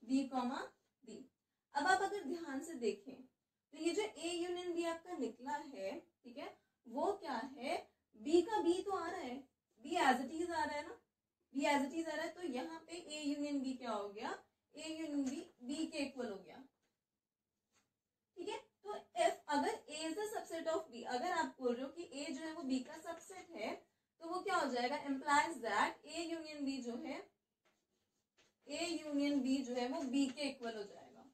B comma D. अब आप अगर ध्यान से देखें तो ये जो ए यूनियन बी आपका निकला है, ठीक है, वो क्या है, बी का बी तो आ रहा है, बी एज इट इज आ रहा है ना, बी एज इट इज आ रहा है, तो यहाँ पे ए यूनियन बी क्या हो गया, ए यूनियन बी बी के इक्वल हो गया, ठीक है। तो इफ अगर A is the subset of B, अगर आप बोल रहे हो कि ए जो है वो बी का सबसेट है, तो वो क्या हो जाएगा, implies that A union B जो है, ए यूनियन बी जो है वो बी के इक्वल हो जाएगा,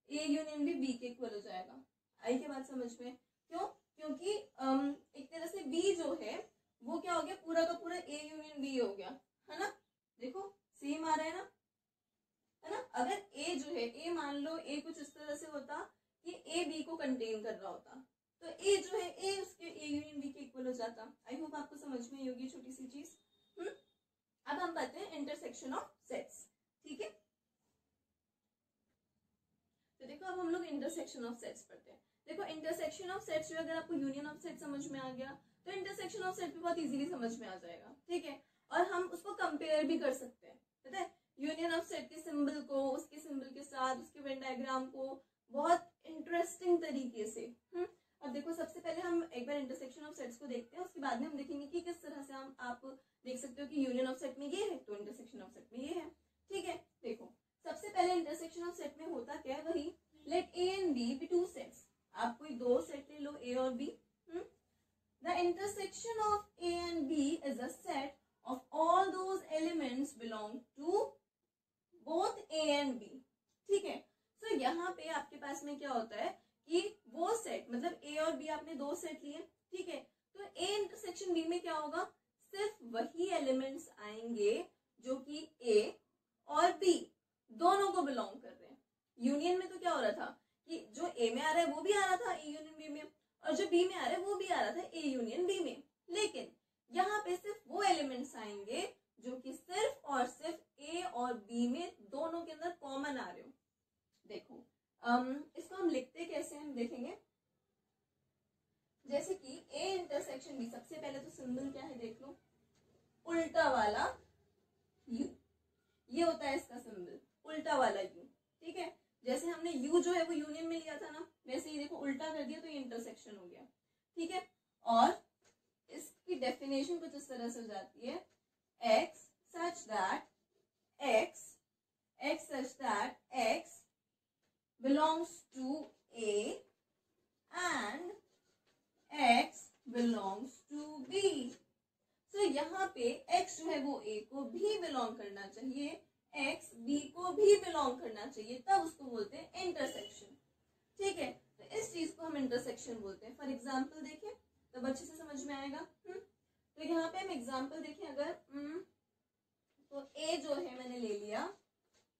ए यूनियन बी के इक्वल हो जाएगा। आई क्या बात समझ में, क्यों, क्योंकि एक तरह से बी जो है वो क्या हो गया, पूरा का पूरा ए यूनियन बी हो गया, है ना, देखो सेम आ रहा है ना, है ना। अगर ए जो है, ए मान लो ए कुछ इस तरह से होता कि ए बी को कंटेन कर रहा होता, तो ए जो है ए उसके ए यूनियन बी के इक्वल हो जाता। आई होप आपको समझ में होगी छोटी सी चीज। अब हम बात हैं इंटरसेक्शन ऑफ सेट्स, ठीक है। तो देखो अब हम लोग इंटरसेक्शन ऑफ सेट्स पढ़ते हैं। देखो इंटरसेक्शन ऑफ सेट्स जो, अगर आपको यूनियन ऑफ सेट समझ में आ गया तो इंटरसेक्शन ऑफ सेट भी बहुत इजीली समझ में आ जाएगा, ठीक है। और हम उसको कंपेयर भी कर सकते हैं, पता है, यूनियन ऑफ सेट के सिंबल को उसके सिंबल के साथ, उसके वेन डायग्राम को बहुत इंटरेस्टिंग तरीके से। अब देखो सबसे पहले हम एक बार इंटरसेक्शन ऑफ सेट्स को देखते हैं, उसके बाद में हम देखेंगे कि किस तरह से हम, आप देख सकते हो कि यूनियन ऑफ सेट में ये है तो इंटरसेक्शन ऑफ सेट में ये है, ठीक है। देखो सबसे पहले इंटरसेक्शन ऑफ सेट में होता क्या है, वही let A and B be two sets, आप कोई दो सेट ले लो ए और B, the intersection of A and B is a set of all those elements belong पास में क्या होता है कि वो सेट मतलब ए और बी आपने दो सेट लिए, ठीक है, तो ए इंटरसेक्शन बी में क्या होगा, सिर्फ वही एलिमेंट्स आएंगे जो कि ए और बी दोनों को बिलोंग कर रहे हैं। यूनियन में तो क्या हो रहा था कि जो ए में आ रहा है वो भी आ रहा था ए यूनियन बी में, और जो बी में आ रहा है वो भी आ रहा था ए यूनियन बी में, लेकिन यहाँ पे सिर्फ वो एलिमेंट्स आएंगे जो कि सिर्फ और सिर्फ ए और बी में दोनों के अंदर कॉमन आ रहे हो। देखो इसको हम लिखते कैसे हम देखेंगे, जैसे कि ए इंटरसेक्शन बी, सबसे पहले तो सिंबल क्या है देख लो, उल्टा वाला यू, ये होता है इसका सिंबल, उल्टा वाला यू, ठीक है। जैसे हमने यू जो है वो यूनियन में लिया था ना, वैसे ही देखो उल्टा कर दिया तो ये इंटरसेक्शन हो गया, ठीक है। और इसकी डेफिनेशन कुछ इस तरह से हो जाती है, x such that x belongs to A and x belongs to B। तो यहाँ पे x जो है वो A को भी बिलोंग करना चाहिए, x B को भी बिलोंग करना चाहिए, तब उसको बोलते हैं इंटरसेक्शन, ठीक है। तो इस चीज को हम इंटरसेक्शन बोलते हैं। फॉर एग्जाम्पल देखें तब अच्छे से समझ में आएगा। तो यहाँ पे हम एग्जाम्पल देखें अगर तो A जो है मैंने ले लिया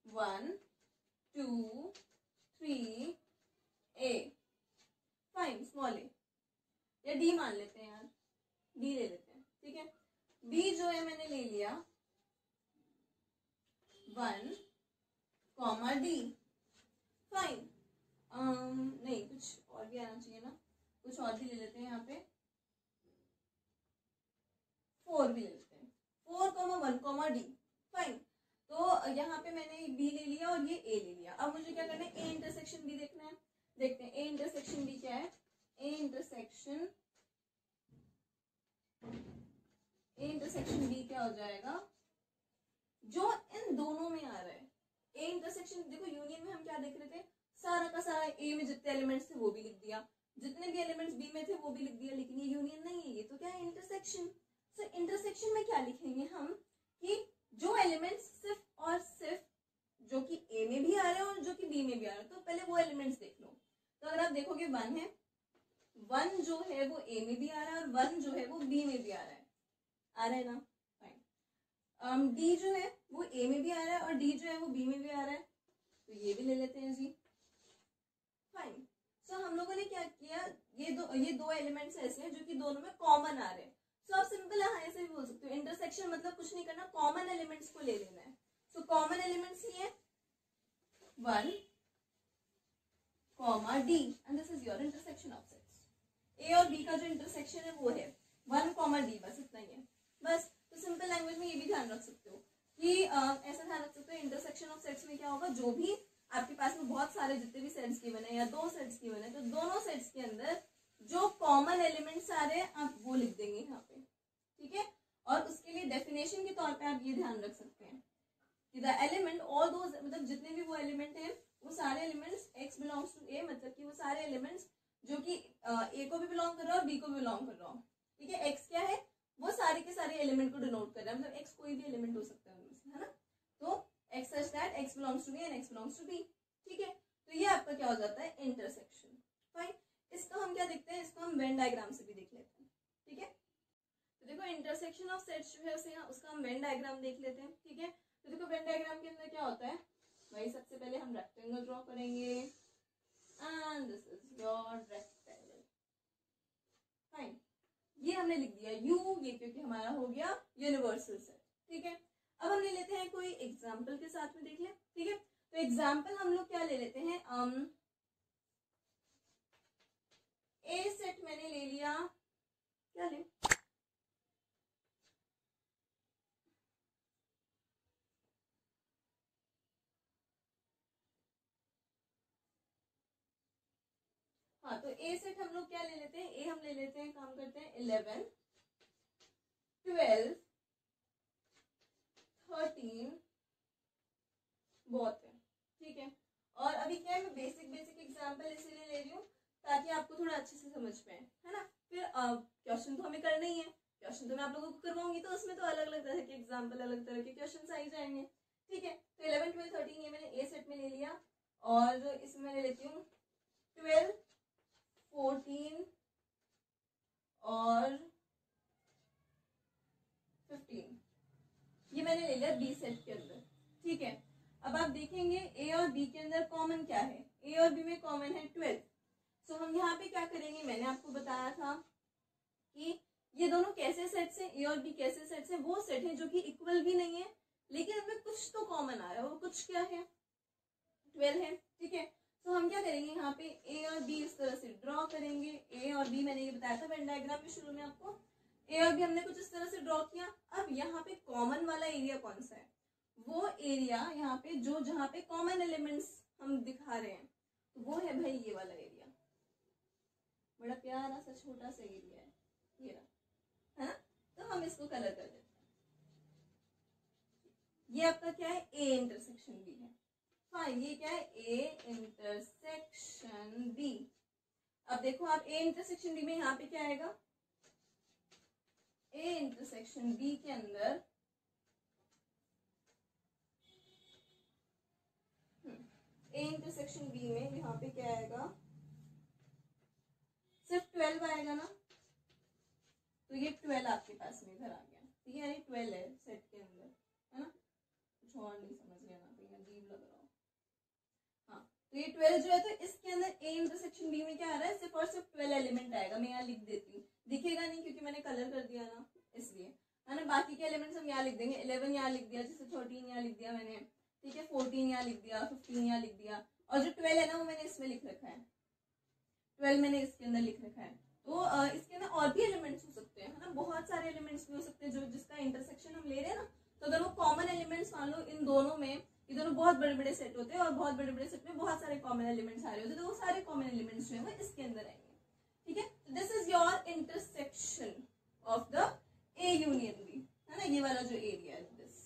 1 2 3 A, फाइन, स्मॉल ए, या D मान लेते हैं यार, D ले लेते हैं, ठीक है। B जो है मैंने ले लिया 1 D, फाइन। नहीं कुछ और भी आना चाहिए ना, कुछ और भी ले लेते हैं, यहाँ पे 4 भी ले लेते हैं, 4 1 D, फाइन। तो यहाँ पे मैंने B ले लिया और ये A ले लिया। अब मुझे क्या करना है, A इंटरसेक्शन B देखना है। देखते हैं A इंटरसेक्शन B क्या है। A इंटरसेक्शन B क्या हो जाएगा, जो इन दोनों में आ रहा है। A इंटरसेक्शन, देखो यूनियन में हम क्या देख रहे थे, सारा का सारा A में जितने एलिमेंट्स थे वो भी लिख दिया, जितने भी एलिमेंट्स B में थे वो भी लिख दिया, लेकिन ये यूनियन नहीं है, ये तो क्या है, इंटरसेक्शन। तो इंटरसेक्शन में क्या लिखेंगे हम कि जो एलिमेंट्स सिर्फ और सिर्फ जो कि A में भी आ रहे हैं और जो कि B में भी आ रहे हैं, तो पहले वो एलिमेंट्स देख लो। तो अगर आप देखोगे 1 है, 1 जो है वो A में भी आ रहा है और 1 जो है वो B में भी आ रहा है ना, फाइन। D जो है वो A में भी आ रहा है और D जो है वो B में भी आ रहा है, तो ये भी ले लेते हैं जी, फाइन। सो हम लोगों ने क्या किया, ये दो एलिमेंट्स ऐसे हैं जो कि दोनों में कॉमन आ रहे हैं। सो आप सिंपल यहाँ ऐसे भी बोल सकते हो, इंटरसेक्शन मतलब कुछ नहीं करना, कॉमन एलिमेंट्स को ले लेना है। सो कॉमन एलिमेंट्स ये 1 D and this is your intersection of sets. A और बी का जो इंटरसेक्शन है वो है 1 D, बस इतना ही है, बस। तो सिंपल लैंग्वेज में ये भी ध्यान रख सकते हो कि ऐसा ध्यान रख सकते हो, इंटरसेक्शन ऑफ सेट्स में क्या होगा, जो भी आपके पास में बहुत सारे जितने भी सेट्स गिवन है या 2 सेट्स गिवन है, तो दोनों सेट्स के अंदर जो कॉमन एलिमेंट्स आ रहे हैं आप वो लिख देंगे यहाँ पे, ठीक है। और उसके लिए डेफिनेशन के तौर पे आप ये ध्यान रख सकते हैं कि द एलिमेंट ऑल दो, मतलब जितने भी वो एलिमेंट हैं वो सारे elements x belongs to a, मतलब कि वो सारे एलिमेंट्स जो कि a को भी बिलोंग कर रहा है और b को भी बिलोंग कर रहा हो, ठीक है। x क्या है, वो सारे के सारे एलिमेंट को डिनोट कर रहा है, मतलब x कोई भी एलिमेंट हो सकता है उनमें से, है ना। तो x such that x belongs to b and x belongs to b, ठीक है। तो ये आपका क्या हो जाता है, इंटरसेक्शन, फाइन। इसको हम क्या देखते हैं, इसको हम वेन डायग्राम से भी देख लेते हैं, ठीक है। तो देखो इंटरसेक्शन ऑफ सेट्स जो है उसे उसका हम वेन डायग्राम देख लेते हैं, ठीक है। तो देखो वेन डायग्राम के अंदर क्या होता है, भाई सबसे पहले हम रेक्टेंगल ड्रॉ करेंगे and this is your rectangle, fine. ये हमने लिख दिया यू, ये क्योंकि हमारा हो गया यूनिवर्सल सेट, ठीक है। अब हम ले लेते हैं कोई एग्जाम्पल के साथ में देख ले, ठीक है। तो एग्जाम्पल हम लोग क्या ले लेते हैं, ए सेट मैंने ले लिया, क्या ले, हाँ, तो ए सेट हम लोग क्या ले लेते हैं, ए हम ले लेते हैं, काम करते हैं 11 12 13, बहुत है, ठीक है। और अभी क्या है, मैं बेसिक एग्जाम्पल इसीलिए ले रही हूँ ताकि आपको थोड़ा अच्छे से समझ में, है ना। फिर क्वेश्चन तो हमें करना ही है, क्वेश्चन तो मैं आप लोगों को करवाऊंगी, तो उसमें तो अलग अलग तरह के एग्जाम्पल, अलग तरह के क्वेश्चन आ ही जाएंगे, ठीक है। तो 11 12 13 ये मैंने ए सेट में ले लिया और इसमें ले लेती हूँ 12, 14 और 15, ये मैंने ले लिया बी सेट के अंदर। ठीक है, अब आप देखेंगे ए और बी के अंदर कॉमन क्या है, ए और बी में कॉमन है 12। सो हम यहाँ पे क्या करेंगे, मैंने आपको बताया था कि ये दोनों कैसे सेट्स हैं, ए और बी कैसे सेट्स हैं, वो सेट है जो कि इक्वल भी नहीं है लेकिन उनमें कुछ तो कॉमन आ रहा है, और कुछ क्या है, 12 है। ठीक है, तो हम क्या करेंगे, यहाँ पे ए और बी इस तरह से ड्रॉ करेंगे। ए और बी मैंने ये बताया था वेन डायग्राम में शुरू में आपको, ए और बी हमने कुछ इस तरह से ड्रॉ किया। अब यहाँ पे कॉमन वाला एरिया कौन सा है, वो एरिया यहाँ पे जो जहाँ पे कॉमन एलिमेंट्स हम दिखा रहे हैं, तो वो है भाई ये वाला एरिया, बड़ा प्यारा सा छोटा सा एरिया है ये रहा, है ना। तो हम इसको कलर कर देते हैं, ये आपका क्या है, ए इंटरसेक्शन बी है। फाइन, ये क्या है, ए इंटरसेक्शन बी। अब देखो आप ए इंटरसेक्शन बी में यहाँ पे क्या आएगा, ए इंटरसेक्शन बी के अंदर ए इंटरसेक्शन बी में यहाँ पे क्या आएगा, सिर्फ 12 आएगा ना, तो ये 12 आपके पास में इधर आ गया। ठीक है, 12 है सेट के अंदर, है ना, कुछ और नहीं समझ लेना, तो अजीब लग रहा हो। हाँ, तो ये 12 जो है, तो इसके अंदर ए इंटरसेक्शन बी में क्या आ रहा है, सिर्फ और सिर्फ 12 एलिमेंट आएगा। मैं यहाँ लिख देती हूँ, दिखेगा नहीं क्योंकि मैंने कलर कर दिया ना, इसलिए, है ना। बाकी के एलिमेंट्स हम यहाँ लिख देंगे, 11 यहाँ लिख दिया, जैसे 13 यहाँ लिख दिया मैंने, ठीक है, 14 यहाँ लिख दिया, 15 यहाँ लिख दिया, और जो 12 है ना वो मैंने इसमें लिख रखा है, 12 मैंने इसके अंदर लिख रखा है। तो इसके अंदर और भी एलिमेंट्स हो सकते हैं, है ना, बहुत सारे एलिमेंट्स भी हो सकते हैं जो जिसका इंटरसेक्शन हम ले रहे हैं ना। तो अगर वो कॉमन एलिमेंट्स मान लो इन दोनों में, ये दोनों बहुत बड़े बड़े सेट होते हैं और बहुत बड़े बड़े सेट में बहुत सारे कॉमन एलिमेंट्स आ रहे होते हैं, तो वो सारे कॉमन एलिमेंट्स जो है वो इसके अंदर आएंगे। ठीक है, this is your intersection of the A union B, है ना, ये वाला जो एरिया है दिस।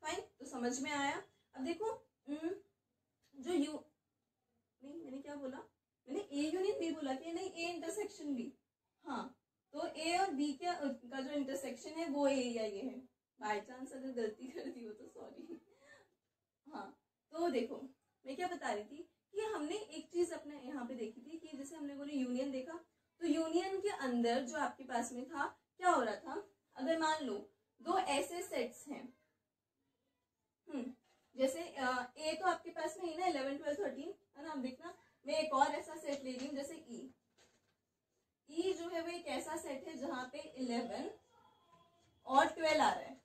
फाइन, तो समझ में आया। अब देखो जो यू नहीं, मैंने क्या बोला, मैंने ए यूनियन बी बोला कि नहीं, ए इंटरसेक्शन बी। हाँ, तो ए और बी का जो इंटरसेक्शन है वो एरिया ये है। बाय चांस अगर गलती कर दी हो तो सॉरी। हाँ, तो देखो मैं क्या बता रही थी कि हमने एक चीज अपने यहाँ पे देखी थी कि जैसे हम लोगों ने यूनियन देखा, तो यूनियन के अंदर जो आपके पास में था क्या हो रहा था, अगर मान लो दो ऐसे सेट्स हैं, जैसे ए तो आपके पास में ही ना 11, 12, 13, है ना। अब देखना मैं एक और ऐसा सेट ले रही हूँ, जैसे ई जो है वो एक ऐसा सेट है जहां पे 11 और 12 आ रहा है।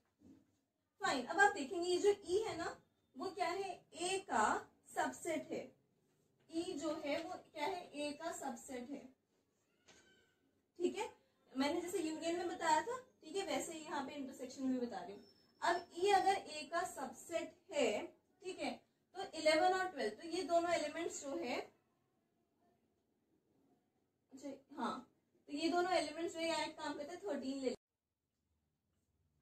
फाइन, अब आप देखेंगे ये जो ई है ना वो क्या है, ए का सबसेट है। ई जो है वो क्या है, ए का सबसेट है। ठीक है, मैंने जैसे यूनियन में बताया था, ठीक है, वैसे ही यहाँ पे इंटरसेक्शन में बता रही हूँ। अब ई अगर ए का सबसेट है, ठीक है, तो 11 और 12, तो ये दोनों एलिमेंट्स जो है, अच्छा हाँ, तो ये दोनों एलिमेंट्स जो है एक काम करते हैं 13 ले।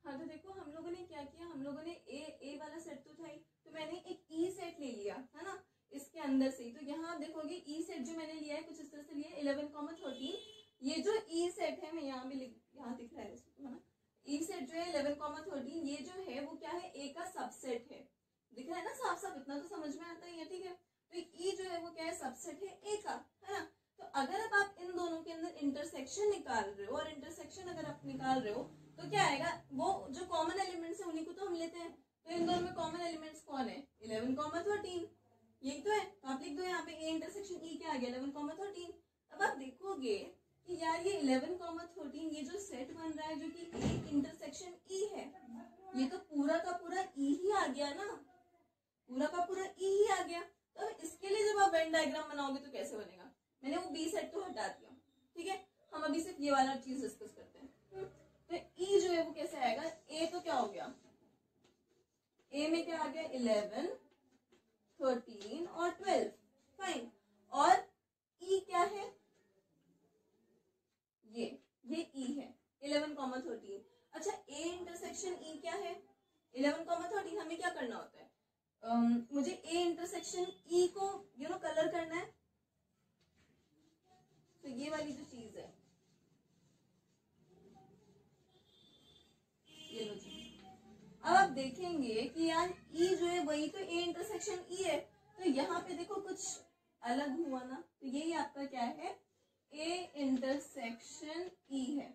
हाँ, तो देखो हम लोगों ने क्या किया, हम लोगों ने ए वाला सेट तो था ही, तो मैंने एक ई सेट ले लिया, है ना, इसके अंदर से ही। तो यहाँ आप देखोगे ई सेट जो मैंने लिया है कुछ इस तरह से लिया है, 11, 13। ये जो ई सेट है, मैं यहाँ भी यहाँ दिख रहा है ना, ई सेट जो है 11, 13, ये जो है वो क्या है, ए का सबसेट है। दिख रहा है ना साफ साफ, इतना तो समझ में आता ही है। ठीक है, तो ई जो है वो क्या है, सबसेट है ए का, है ना। तो अगर अब आप इन दोनों के अंदर इंटरसेक्शन निकाल रहे हो, और इंटरसेक्शन अगर आप निकाल रहे हो तो क्या आएगा, वो जो कॉमन एलिमेंट्स है उन्हीं को तो हम लेते हैं। तो इन दोनों में कॉमन एलिमेंट्स कौन है, 11, 13, यही तो है। तो आप लिख दो यहाँ पे ए इंटरसेक्शन ई क्या आ गया, 11, 13। अब आप देखोगे कि यार ये 11, 13 ये जो सेट बन रहा है जो कि ए इंटरसेक्शन ई है, ये तो पूरा का पूरा ई ही आ गया ना, पूरा का पूरा ई ही आ गया। तो इसके लिए जब आप वेन डायग्राम बनाओगे तो कैसे बनेगा, मैंने वो बी सेट तो हटा दिया। ठीक है, हम अभी सिर्फ ये वाला चीज डिस्कस करते हैं। तो ई जो है वो कैसे आएगा, ए तो क्या हो गया, ए में क्या आ गया, 11, 13 और 12। फाइन, और ई क्या है, ये ई है 11, 13। अच्छा, ए इंटरसेक्शन ई क्या है, 11, 13। हमें क्या करना होता है, मुझे ए इंटरसेक्शन ई को कलर करना है। तो ये वाली जो चीज है, ये लो जी। अब आप देखेंगे कि यार ई जो है वही तो ए इंटरसेक्शन ई है। तो यहाँ पे देखो कुछ अलग हुआ ना, तो यही आपका क्या है, ए इंटरसेक्शन ई है।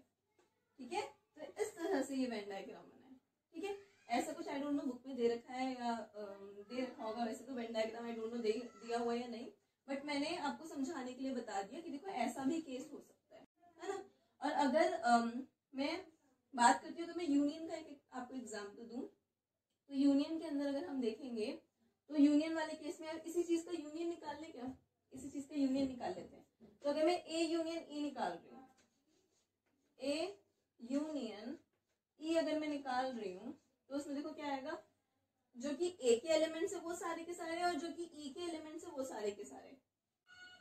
ठीक है, तो इस तरह से ये वेन डायग्राम बना है। ठीक है, ऐसा कुछ आई डोंट नो बुक में दे रखा है या दे रखा होगा, वैसे तो Venn diagram I don't know दिया हुआ है या नहीं, बट मैंने आपको समझाने के लिए बता दिया कि देखो ऐसा भी केस हो सकता है ना। और अगर मैं बात करती हूँ तो मैं यूनियन का एक आपको एग्जाम्पल दूं, तो यूनियन के अंदर अगर हम देखेंगे तो यूनियन वाले केस में इसी चीज का यूनियन निकाल ले, क्या इसी चीज का यूनियन निकाल लेते हैं। तो अगर मैं ए यूनियन ई निकाल रही हूँ, ए यूनियन ई अगर मैं निकाल रही हूँ, तो उसमें देखो क्या आएगा, जो कि ए के एलिमेंट्स है वो सारे के सारे, और जो कि ई के एलिमेंट्स है वो सारे के सारे।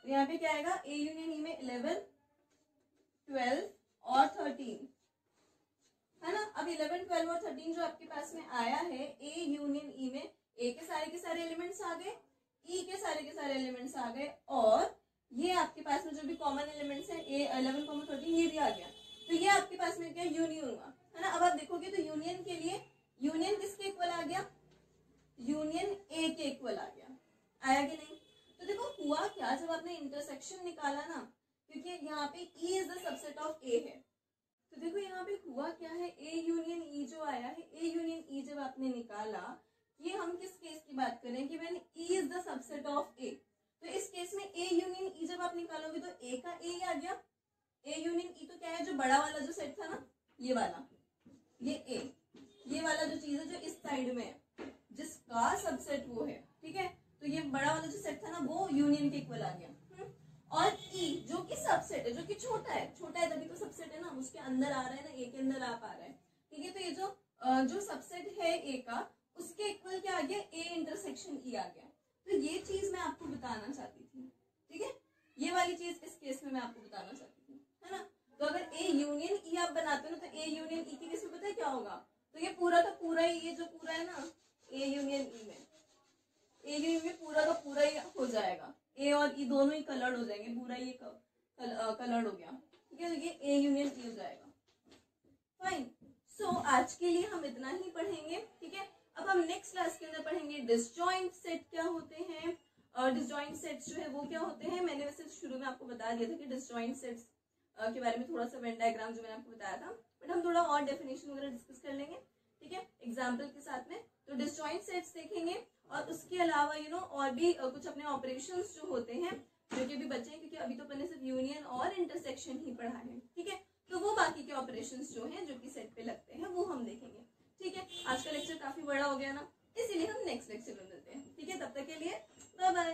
तो यहाँ पे क्या आएगा, ए यूनियन ई में 11, 12 और 13 है ना। अब 11, 12 और 13 जो आपके पास में आया है ए यूनियन ई में, ए के सारे एलिमेंट्स आ गए, ई के सारे एलिमेंट्स आ गए, और ये आपके पास में जो भी कॉमन एलिमेंट्स है ए 11, 13 ये भी आ गया। तो ये आपके पास में क्या यूनियन हुआ है ना। अब आप देखोगे तो यूनियन के लिए यूनियन किसके इक्वल आ गया, यूनियन ए के इक्वल आ गया, आया कि नहीं। तो देखो हुआ क्या, जब आपने इंटरसेक्शन निकाला ना, क्योंकि यहाँ पे E is the subset of A है, तो देखो यहाँ पे हुआ क्या है, ए यूनियन ई जो आया है, ए यूनियन ई जब आपने निकाला, ये हम किस केस की बात करें कि when E is the subset of A, तो इस केस में ए यूनियन ई जब आप निकालोगे तो ए का ए आ गया, ए यूनियन ई तो क्या है, जो बड़ा वाला जो सेट था ना, ये वाला, ये ए, ये वाला जो चीज है जो इस साइड में है, जिसका सबसेट वो है। ठीक है, तो ये बड़ा वाला जो सेट था ना वो यूनियन के इक्वल आ गया। और ई जो कि सबसेट है, जो कि छोटा है तभी तो सबसेट है ना, उसके अंदर आ रहा है ना, ए के अंदर आ पा रहा है। ठीक है, तो ये जो सबसेट है ए का, उसके इक्वल क्या आ गया, ए इंटरसेक्शन ई आ गया। तो ये चीज मैं आपको बताना चाहती थी। ठीक है, ये वाली चीज इस केस में मैं आपको बताना चाहती थी, है ना। तो अगर ए यूनियन ई आप बनाते हो ना, तो ए यूनियन ई के केस में पता है क्या होगा, तो ये पूरा का पूरा ही, ये जो पूरा है ना ए यूनियन ई में, ए यूनियन में पूरा का पूरा ही हो जाएगा, ए और ई दोनों ही कलर्ड हो जाएंगे, पूरा ये कलर्ड हो गया। ठीक है, तो ये ए यूनियन ई हो जाएगा। फाइन, सो आज के लिए हम इतना ही पढ़ेंगे। ठीक है, अब हम नेक्स्ट क्लास के अंदर पढ़ेंगे डिसजॉइंट सेट क्या होते हैं, और डिसजॉइंट सेट्स जो है वो क्या होते हैं। मैंने वैसे शुरू में आपको बता दिया था कि डिसजॉइंट सेट्स के बारे में थोड़ा सा वेन डायग्राम जो मैंने आपको बताया था, बट हम थोड़ा और डेफिनेशन वगैरह डिस्कस कर लेंगे। ठीक है, एग्जाम्पल के साथ में। तो डिसजॉइंट सेट्स देखेंगे, और उसके अलावा और भी कुछ अपने ऑपरेशंस जो होते हैं जो कि अभी बचे हैं, क्योंकि अभी तो मैंने सिर्फ यूनियन और इंटरसेक्शन ही पढ़ा है। ठीक है, तो वो बाकी के ऑपरेशंस जो हैं जो कि सेट पे लगते हैं वो हम देखेंगे। ठीक है, आज का लेक्चर काफी बड़ा हो गया ना, इसीलिए हम नेक्स्ट लेक्चर में मिलते हैं। ठीक है, तब तक के लिए बाय बाय।